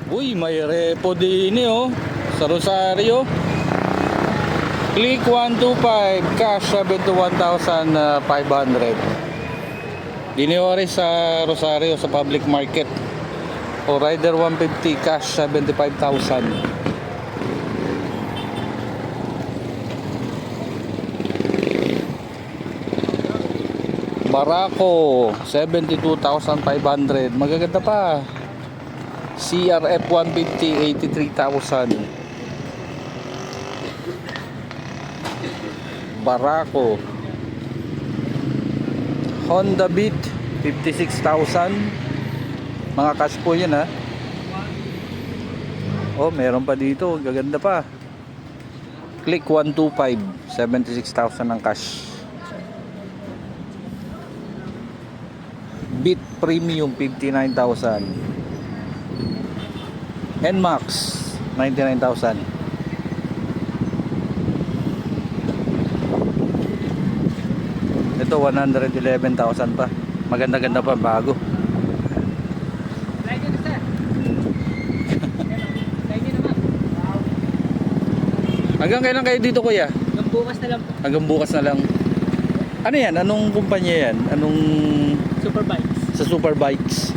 Uy, may repo din oh. Sa Rosario. Click 125, cash 71,500. Diniwari sa Rosario sa public market. O Rider 150, cash 75,000. Barako 72,500. Magaganda pa. CRF 150 83,000. Barako. Honda Beat 56,000. Mga cash po yan ha. Oh, meron pa dito, gaganda pa. Click 125, 76,000 ang cash. Beat Premium 59,000. NMAX 99,000. Ito 111,000 pa. Maganda-ganda pa, bago. Hanggang kailan kayo dito, kuya? Hanggang bukas na lang po. Hanggang bukas na lang. Ano yan? Anong kumpanya yan? Anong... Superbikes. Sa Superbikes.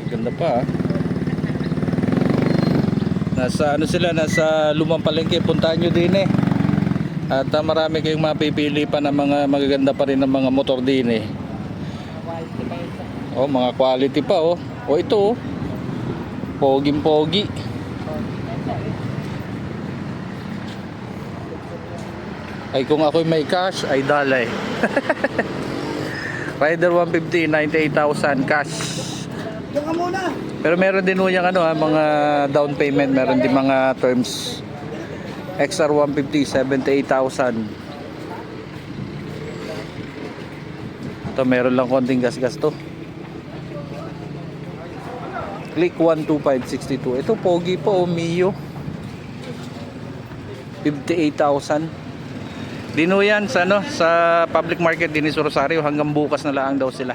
Ganda pa. Nasa ano sila, nasa Lumang Palengke. Puntahan nyo din eh. At marami kayong mapipili pa ng mga magaganda pa rin ng mga motor din eh. Quality pa yun. Oh, mga quality pa oh. Oh, ito oh. Poging-pogi. Ay kung ako'y may cash ay dalay. Rider 150 98,000 cash. Diyan ka muna. Pero meron din ho yung ano mga down payment, meron din mga terms. XR 150 78,000. Ito meron lang konting gas-gas to. Click 12562. Ito pogi po, Mio 58,000. Dino yan sa ano, sa public market din sa Rosario, hanggang bukas na lang daw sila.